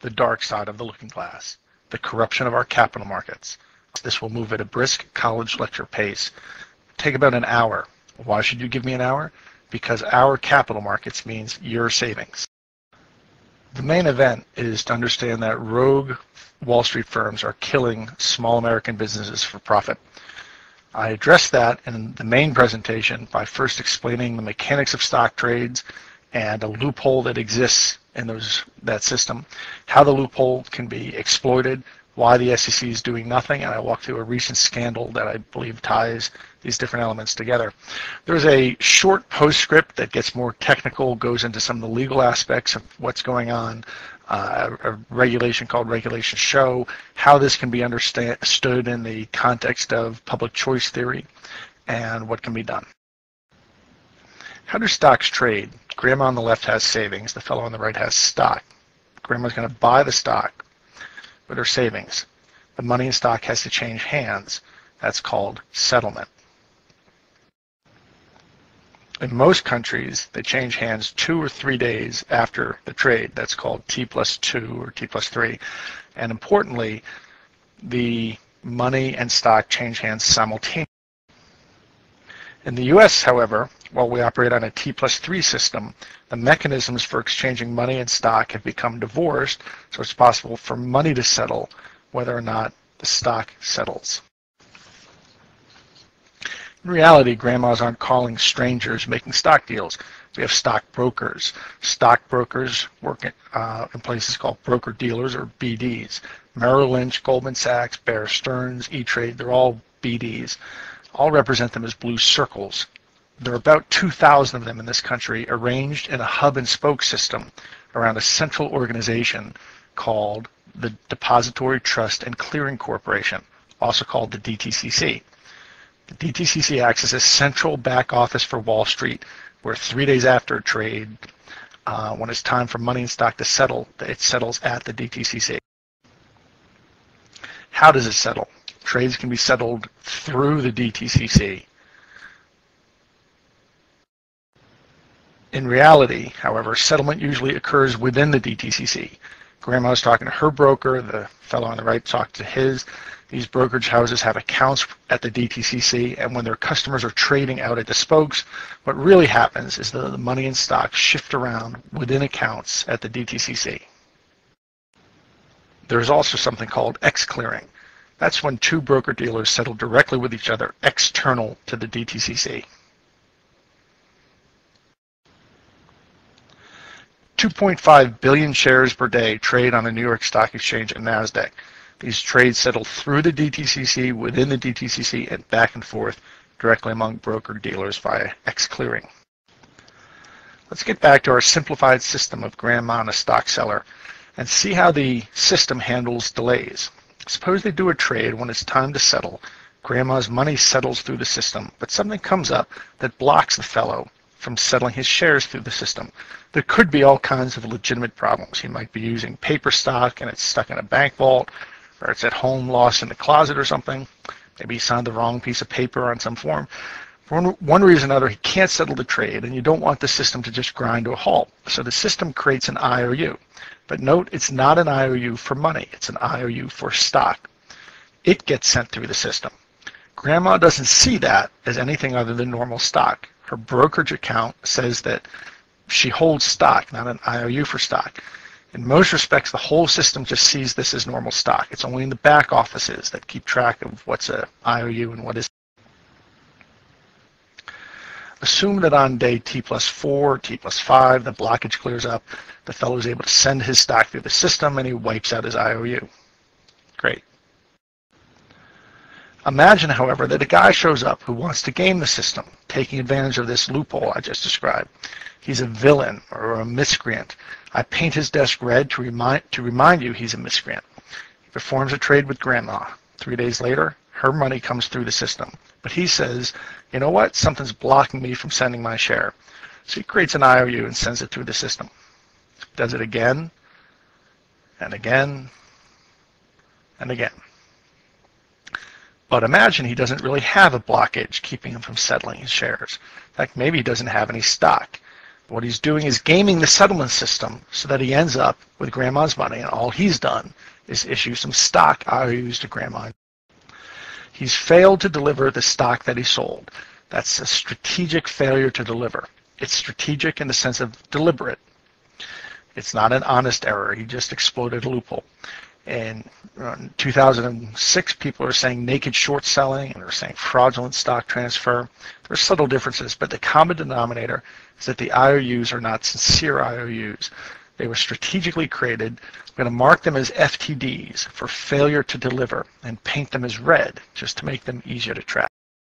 the dark side of the looking glass, the corruption of our capital markets. This will move at a brisk college lecture pace. Take about an hour. Why should you give me an hour? Because our capital markets means your savings. The main event is to understand that rogue Wall Street firms are killing small American businesses for profit. I addressed that in the main presentation by first explaining the mechanics of stock trades and a loophole that exists in that system, how the loophole can be exploited, why the SEC is doing nothing, and I walked through a recent scandal that I believe ties these different elements together. There's a short postscript that gets more technical, goes into some of the legal aspects of what's going on, a regulation called Regulation Show, how this can be understood in the context of public choice theory, and what can be done. How do stocks trade? Grandma on the left has savings, the fellow on the right has stock. Grandma's going to buy the stock with her savings. The money in stock has to change hands. That's called settlement. In most countries, they change hands 2 or 3 days after the trade. That's called T+2 or T+3. And importantly, the money and stock change hands simultaneously. In the US, however, while we operate on a T+3 system, the mechanisms for exchanging money and stock have become divorced, so it's possible for money to settle whether or not the stock settles. In reality, grandmas aren't calling strangers making stock deals. We have stock brokers. Stock brokers work in places called broker-dealers or BDs. Merrill Lynch, Goldman Sachs, Bear Stearns, E-Trade, they're all BDs. I'll represent them as blue circles. There are about 2,000 of them in this country arranged in a hub and spoke system around a central organization called the Depository Trust and Clearing Corporation, also called the DTCC. The DTCC acts as a central back office for Wall Street, where 3 days after a trade, when it's time for money and stock to settle, it settles at the DTCC. How does it settle? Trades can be settled through the DTCC. In reality, however, settlement usually occurs within the DTCC. Grandma's talking to her broker, the fellow on the right talked to his. These brokerage houses have accounts at the DTCC, and when their customers are trading out at the spokes, what really happens is that the money and stock shift around within accounts at the DTCC. There's also something called X-clearing. That's when two broker-dealers settle directly with each other external to the DTCC. 2.5 billion shares per day trade on the New York Stock Exchange and NASDAQ. These trades settle through the DTCC, within the DTCC, and back and forth directly among broker-dealers via X-clearing. Let's get back to our simplified system of grandma and a stock seller and see how the system handles delays. Suppose they do a trade when it's time to settle. Grandma's money settles through the system, but something comes up that blocks the fellow from settling his shares through the system. There could be all kinds of legitimate problems. He might be using paper stock and it's stuck in a bank vault, or it's at home lost in the closet or something. Maybe he signed the wrong piece of paper on some form. For one reason or another, he can't settle the trade, and you don't want the system to just grind to a halt. So the system creates an IOU. But note, it's not an IOU for money. It's an IOU for stock. It gets sent through the system. Grandma doesn't see that as anything other than normal stock. Her brokerage account says that she holds stock, not an IOU for stock. In most respects, the whole system just sees this as normal stock. It's only in the back offices that keep track of what's an IOU and what isn't. Assume that on day T+4, T+5, the blockage clears up, the fellow is able to send his stock through the system and he wipes out his IOU. Great. Imagine, however, that a guy shows up who wants to game the system, taking advantage of this loophole I just described. He's a villain or a miscreant. I paint his desk red to remind you he's a miscreant. He performs a trade with grandma. 3 days later, her money comes through the system. But he says, you know what? Something's blocking me from sending my share. So he creates an IOU and sends it through the system. Does it again, and again, and again. But imagine he doesn't really have a blockage keeping him from settling his shares. In fact, maybe he doesn't have any stock. What he's doing is gaming the settlement system so that he ends up with grandma's money, and all he's done is issue some stock IOUs to grandma. He's failed to deliver the stock that he sold. That's a strategic failure to deliver. It's strategic in the sense of deliberate. It's not an honest error. He just exploited a loophole. And in 2006, people are saying naked short selling, and they're saying fraudulent stock transfer. There's subtle differences, but the common denominator is that the IOUs are not sincere IOUs. They were strategically created. We're going to mark them as FTDs for failure to deliver and paint them as red just to make them easier to track.